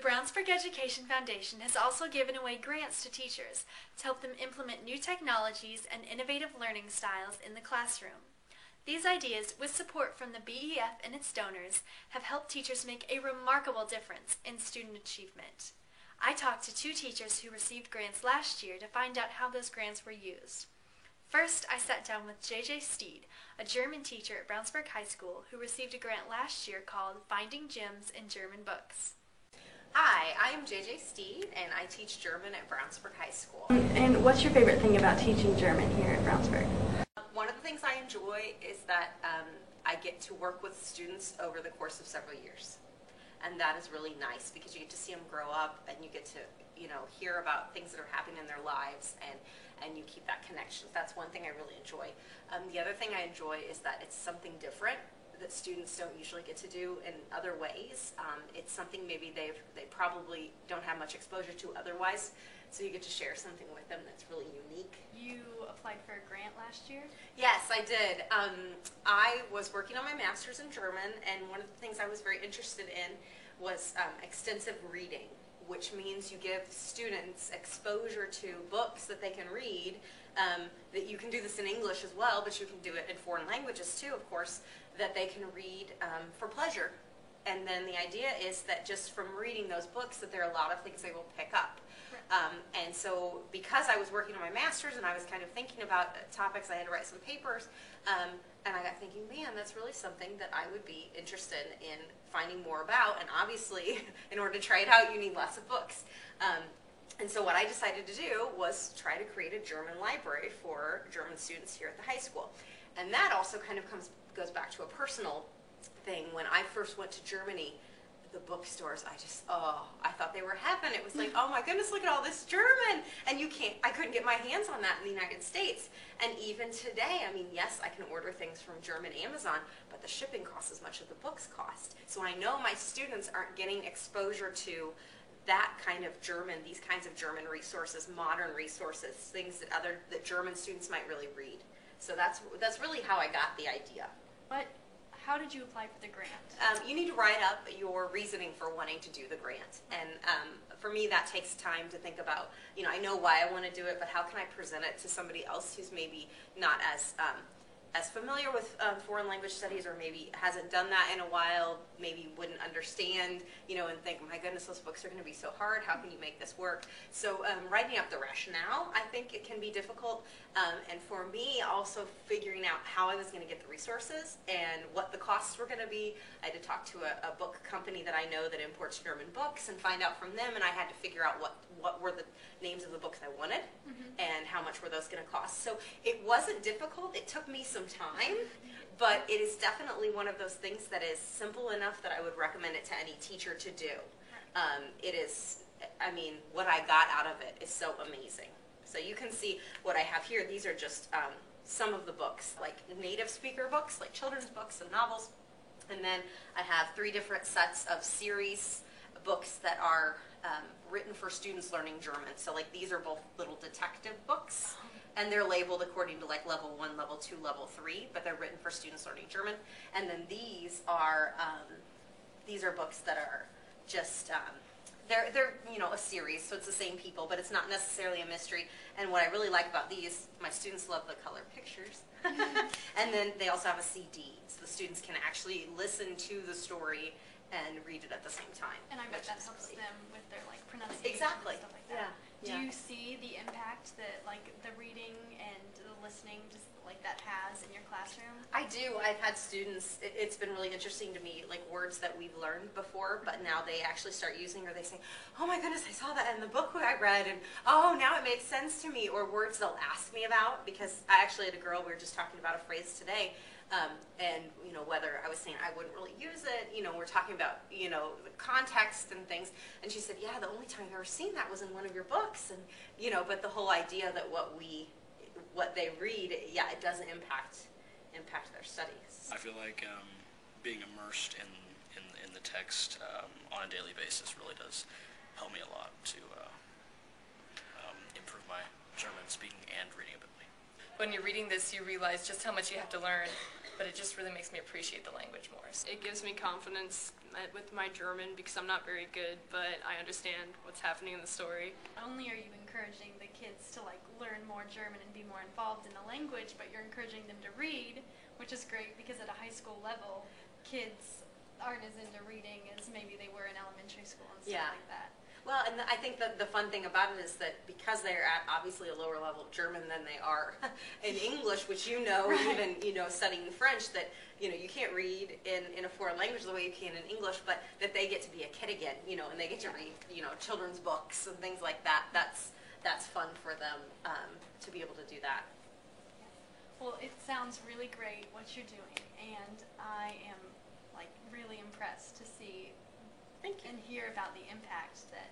Brownsburg Education Foundation has also given away grants to teachers to help them implement new technologies and innovative learning styles in the classroom. These ideas, with support from the BEF and its donors, have helped teachers make a remarkable difference in student achievement. I talked to 2 teachers who received grants last year to find out how those grants were used. First, I sat down with J.J. Steed, a German teacher at Brownsburg High School who received a grant last year called Finding Gems in German Books. Hi, I am J.J. Steed, and I teach German at Brownsburg High School. And what's your favorite thing about teaching German here at Brownsburg? One of the things I enjoy is that I get to work with students over the course of several years. And that is really nice because you get to see them grow up and you get to, hear about things that are happening in their lives and you keep that connection. That's one thing I really enjoy. The other thing I enjoy is that it's something different that students don't usually get to do in other ways. It's something maybe they probably don't have much exposure to otherwise, so you get to share something with them that's really unique. You applied for a grant last year? Yes, I did. I was working on my master's in German, and one of the things I was very interested in was extensive reading, which means you give students exposure to books that they can read. That you can do this in English as well, but you can do it in foreign languages too, of course, that they can read for pleasure. And then the idea is that just from reading those books that there are a lot of things they will pick up. And so because I was working on my master's and I was kind of thinking about topics, I had to write some papers, and I got thinking, man, that's really something that I would be interested in finding more about. And obviously, in order to try it out, you need lots of books. And so what I decided to do was try to create a German library for German students here at the high school. And that also kind of goes back to a personal thing. When I first went to Germany, the bookstores, I thought they were heaven. It was like, oh my goodness, look at all this German. And I couldn't get my hands on that in the United States. And even today, yes, I can order things from German Amazon, but the shipping costs as much as the books cost. So I know my students aren't getting exposure to that kind of German, these kinds of German resources, modern resources, things that German students might really read. So that's really how I got the idea. How did you apply for the grant? You need to write up your reasoning for wanting to do the grant. And for me, that takes time to think about, I know why I want to do it, but how can I present it to somebody else who's maybe not as familiar with foreign language studies, or maybe hasn't done that in a while, maybe wouldn't understand, and think, my goodness, those books are going to be so hard. How can you make this work? So writing up the rationale, I think it can be difficult. And for me, also figuring out how I was going to get the resources and what the costs were going to be. I had to talk to a book company that I know that imports German books and find out from them, and I had to figure out what were the names of the books I wanted, and how much were those going to cost. So it wasn't difficult. It took me some time, but it is definitely one of those things that is simple enough that I would recommend it to any teacher to do. It is, what I got out of it is so amazing. So you can see what I have here. These are just some of the books, like native speaker books, like children's books and novels. And then I have 3 different sets of series books that are written for students learning German. So like these are both little detective books, and they're labeled according to like level 1, level 2, level 3, but they're written for students learning German. And then these are books that are just they're a series, so it's the same people, but it's not necessarily a mystery. And what I really like about these, my students love the color pictures. And then they also have a CD, so the students can actually listen to the story and read it at the same time. And I bet that helps them with their pronunciation exactly. and stuff like that. Yeah. Do you see the impact that the reading and the listening just that has in your classroom? I do. I've had students, it's been really interesting to me, words that we've learned before, but now they actually start using, or they say, oh my goodness, I saw that in the book I read, and oh, now it makes sense to me. Or words they'll ask me about, because I actually had a girl, we were just talking about a phrase today, and whether I was saying I wouldn't really use it, we're talking about the context and things, and she said, yeah, the only time I've ever seen that was in one of your books. And but the whole idea that what they read, it doesn't impact their studies. I feel like being immersed in the text on a daily basis really does help me a lot to improve my German speaking and reading ability. when you're reading this, you realize just how much you have to learn, but it just really makes me appreciate the language more. It gives me confidence with my German because I'm not very good, but I understand what's happening in the story. Not only are you encouraging the kids to like learn more German and be more involved in the language, but you're encouraging them to read, which is great because at a high school level, kids aren't as into reading as maybe they were in elementary school and stuff Yeah. like that. Well, and I think that the fun thing about it is that because they're at obviously a lower level of German than they are in English, which you know, Right. even studying French, that you can't read in a foreign language the way you can in English, but that they get to be a kid again, and they get to read children's books and things like that. That's fun for them to be able to do that. Well, it sounds really great what you're doing, and I am like really impressed to see Thank you. and hear about the impact that